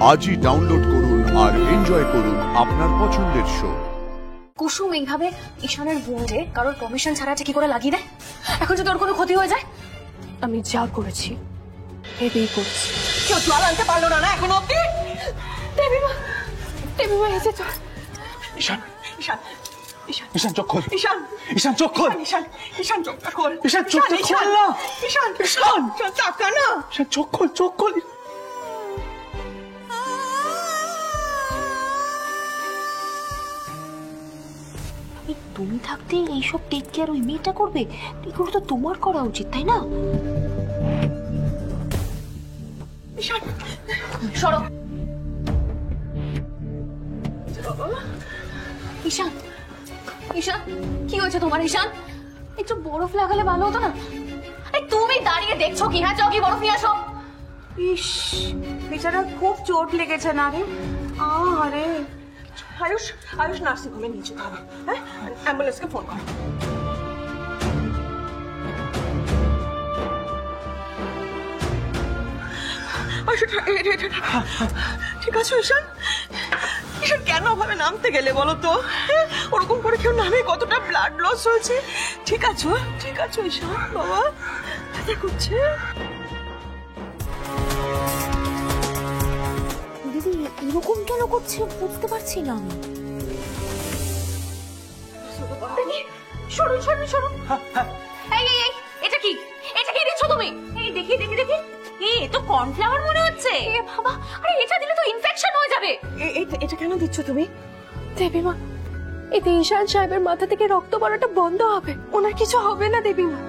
আজই ডাউনলোড করুন আর এনজয় করুন আপনার পছন্দের শো। কুসুম এইভাবে ঈশানের বোনকে কারোর পারমিশন ছাড়া কি করে লাগিয়ে দেয়? এখন যদি ওর কোনো ক্ষতি হয়ে যায়? আমি যা করেছি ভেবেই করছি। কেউ জল আনতে পারলো না এখন অব্দি। দেবীমা এসে চল। ঈশান ঈশান ঈশান ঈশান চোখ খোল। ঈশান ঈশান চোখ খোল। ঈশান ঈশান চোখটা খোল। ঈশান চোখটা খোল না। ঈশান ঈশান তাকা না। ঈশান চোখ খোল, চোখ খোল। তুমি থাকতে এইসব টেক কেয়ার ওই মেয়েটা করবে? এগুলো তো তোমার করা উচিত, তাই না? ঈশান সরো। ঈশান ঈশান কি হয়েছে তোমার? ঈশান একটু বরফ লাগালে ভালো হতো না? তুমি দাঁড়িয়ে দেখছো কি? হ্যাঁ, চকি বরফ নিয়ে আসো। ইস বেচারা খুব চোট লেগেছে না রে। আরে আয়ুষ আয়ুষ নার্সিং হোমে নিয়ে যেতে হবে। হ্যাঁ, অ্যাম্বুলেন্সকে ফোন কর। ঠিক আছে ঈশান? ঈশান কেন ভাবে নামতে গেলে বলো তো? ওরকম করে কেউ নামে কতটা ব্লাড লস হয়েছে। ঠিক আছে ঈশান বাবা, ব্যথা করছে। দিদি এরকম কেন করছে বুঝতে পারছি না আমি। সরুন সরুন সরুন। এই এই এই এটা কি? এটা কি দিচ্ছ তুমি? এই দেখি দেখি দেখি, এ তো কর্নফ্লাওয়ার মনে হচ্ছে। এ বাবা, আরে এটা দিলে তো ইনফেকশন হয়ে যাবে। এটা কেন দিচ্ছ তুমি? দেবীমা, এতে ঈশান সাহেবের মাথা থেকে রক্ত পড়াটা বন্ধ হবে। ওনার কিছু হবে না দেবীমা।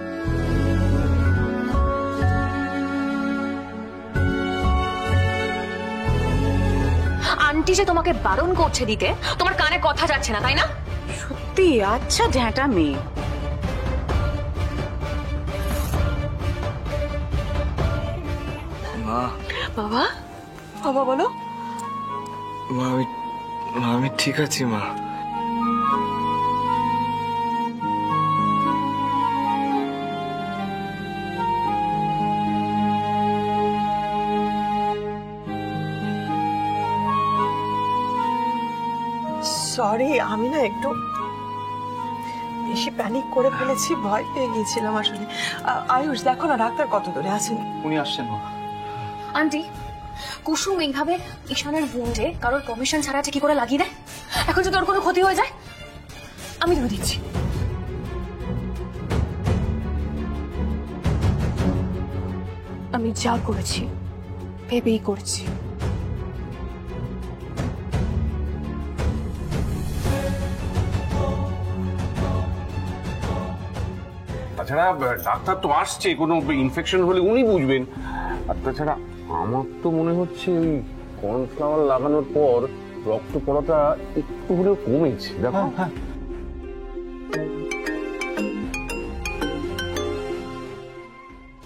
আন্টি যে তোমাকে বারণ করছে দিতে, তোমার কানে কথা যাচ্ছে না, তাই না? সত্যি আচ্ছা ঝ্যাঁটা মেয়ে। মা, বাবা বাবা বলো। মা আমি ঠিক আছি মা। সরি, আমি না একটু বেশি প্যানিক করে ফেলেছি, ভয় পেয়ে গিয়েছিলাম আসলে। আয়ুষ দেখো না ডাক্তার কত দূরে আছেন। উনি আসছেন মা। আন্টি, কুসুম এইভাবে ঈশানের বোনকে কারোর পারমিশন ছাড়া কি করে লাগিয়ে দেয়? এখন যদি ওর কোনো ক্ষতি হয়ে যায়? আমি ধরে দিচ্ছি। আমি যা করেছি ভেবেই করছি। তাছাড়া ডাক্তার তো আসছে, কোনো ইনফেকশন হলে উনি বুঝবেন। আর তাছাড়া আমার তো মনে হচ্ছে ওই কর্নফ্লাওয়ার লাগানোর পর রক্ত পড়াটা একটু হলেও কমেছে। দেখো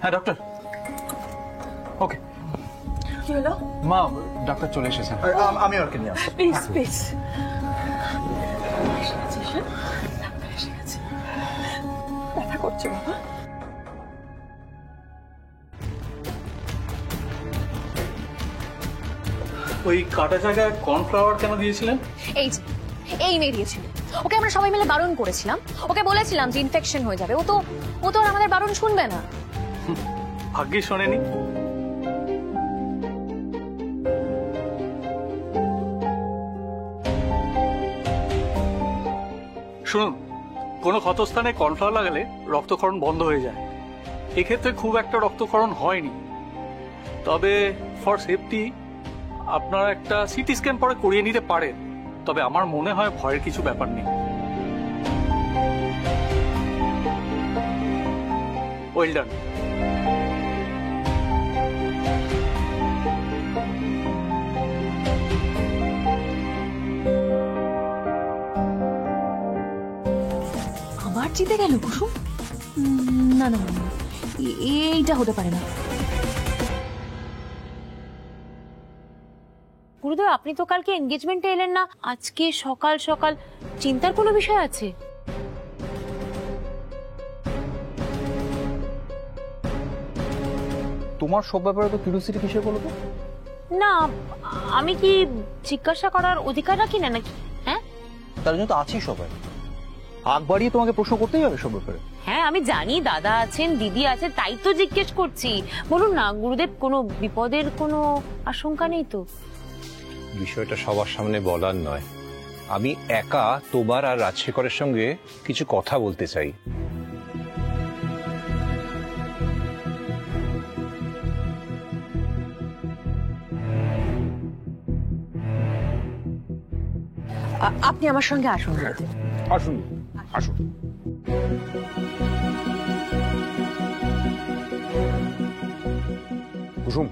হ্যাঁ ডক্টর। ওকে কি হলো? মা, ডাক্তার চলে এসেছেন। আমি ওকে নিয়ে আসছি। Please please. ব্যথা করছে বাবা? ওই কাটা জায়গায় কর্নফ্লাওয়ার কেন দিয়েছিলেন? এই যে এই মেয়ে দিয়েছিল। ওকে আমরা সবাই মিলে বারণ করেছিলাম, ওকে বলেছিলাম যে ইনফেকশন হয়ে যাবে। ও তো আর আমাদের বারণ শুনবে না। ভাগ্যিস শোনেনি। শুনুন, কোনো ক্ষতস্থানে কর্নফ্লাওয়ার লাগালে রক্তক্ষরণ বন্ধ হয়ে যায়। এক্ষেত্রে খুব একটা রক্তক্ষরণ হয়নি, তবে ফর সেফটি আপনারা একটা সিটি স্ক্যান পরে করিয়ে নিতে পারেন। তবে আমার মনে হয় ভয়ের কিছু ব্যাপার নেই। Well done. আবার জিতে গেল কুসুম? না না না, এইটা হতে পারে না। গুরুদেব, আপনি তো কালকে এনগেজমেন্টে এলেন না, আজকে সকাল সকাল চিন্তার কোনো বিষয় আছে? তোমার সব ব্যাপারে তো কিউরিওসিটি কিসের বলো তো? না, আমি কি জিজ্ঞাসা করার অধিকার রাখি না নাকি? হ্যাঁ তার জন্য তো আছি সবাই, আগ বাড়িয়ে তোমাকে প্রশ্ন করতেই হবে সব ব্যাপারে। হ্যাঁ, আমি জানি দাদা আছেন, দিদি আছে, তাই তো জিজ্ঞেস করছি। বলুন না গুরুদেব, কোনো বিপদের কোনো আশঙ্কা নেই তো? বিষয়টা সবার সামনে বলার নয়, আমি একা তোমার আর রাজশেখরের সঙ্গে কিছু কথা বলতে চাই। আপনি আমার সঙ্গে আসুন গুরুদেব। আসুন আসুন। কুসুম,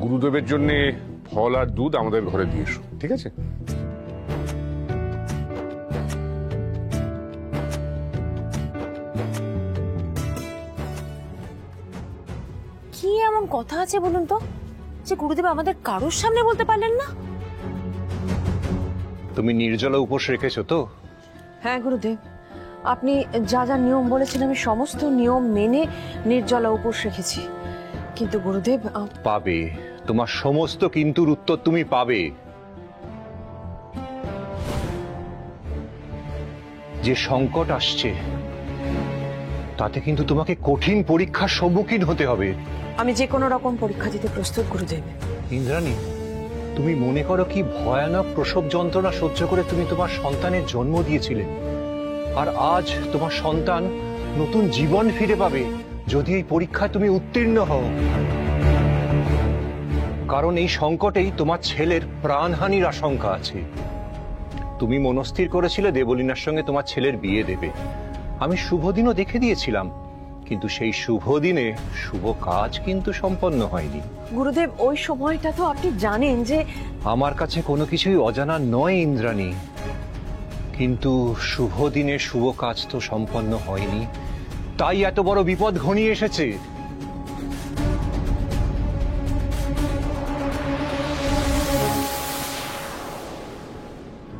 গুরুদেবের জন্য ফল আর দুধ আমাদের ঘরে দিয়ে এসো, ঠিক আছে? কি এমন কথা আছে বলুন তো, যে গুরুদেব আমাদের কারোর সামনে বলতে পারলেন না? তুমি নির্জলা উপোস রেখেছো তো? হ্যাঁ গুরুদেব, আপনি যা যা নিয়ম বলেছেন আমি সমস্ত নিয়ম মেনে নির্জলা উপোস রেখেছি। কিন্তু গুরুদেব পাবে, তোমার সমস্ত কিন্তুর উত্তর তুমি পাবে। যে সংকট আসছে তাতে কিন্তু তোমাকে কঠিন পরীক্ষার সম্মুখীন হতে হবে। আমি যে কোনো রকম পরীক্ষা দিতে প্রস্তুত গুরুদেব। ইন্দ্রাণী, তুমি মনে করো কি ভয়ানক প্রসব যন্ত্রণা সহ্য করে তুমি তোমার সন্তানের জন্ম দিয়েছিলে, আর আজ তোমার সন্তান নতুন জীবন ফিরে পাবে যদি এই পরীক্ষায় তুমি উত্তীর্ণ হও। কারণ এই সংকটেই তোমার ছেলের প্রাণহানির আশঙ্কা আছে। তুমি মনস্থির করেছিলে দেবলীনার সঙ্গে তোমার ছেলের বিয়ে দেবে, আমি শুভ দিনও দেখে দিয়েছিলাম, কিন্তু সেই শুভ দিনে শুভ কাজ কিন্তু সম্পন্ন হয়নি। গুরুদেব, ওই সময়টা তো আপনি জানেন যে আমার কাছে কোনো কিছুই অজানা নয় ইন্দ্রাণী, কিন্তু শুভ দিনে শুভ কাজ তো সম্পন্ন হয়নি, তাই এত বড় বিপদ ঘনিয়ে এসেছে।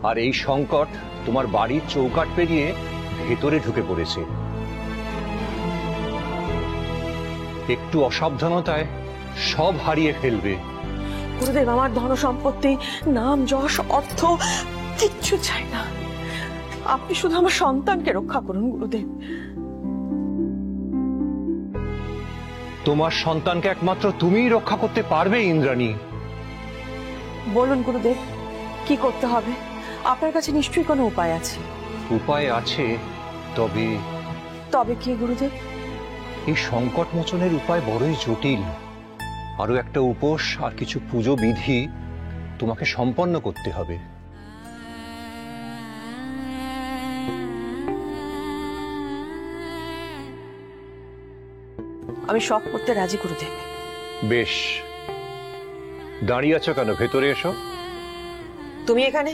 আর এই সংকট তোমার বাড়ির চৌকাঠ পেরিয়ে ভেতরে ঢুকে পড়েছে। একটু অসাবধানতায় সব হারিয়ে ফেলবে। গুরুদেব, আমার ধন সম্পত্তি, নাম, যশ, অর্থ কিচ্ছু চাই না। আপনি শুধু আমার সন্তানকে রক্ষা করুন গুরুদেব। তোমার সন্তানকে একমাত্র তুমিই রক্ষা করতে পারবে ইন্দ্রাণী। বলুন গুরুদেব, কি করতে হবে? আপনার কাছে নিশ্চয়ই কোনো উপায় আছে। উপায় আছে, তবে তবে কি গুরুদেব? এই সংকট মোচনের উপায় বড়ই জটিল। আরো একটা উপোস আর কিছু পুজো বিধি তোমাকে সম্পন্ন করতে হবে। আমি সব করতে রাজি গুরুদেব। বেশ, দাঁড়িয়ে আছো কেন? ভেতরে এসো। তুমি এখানে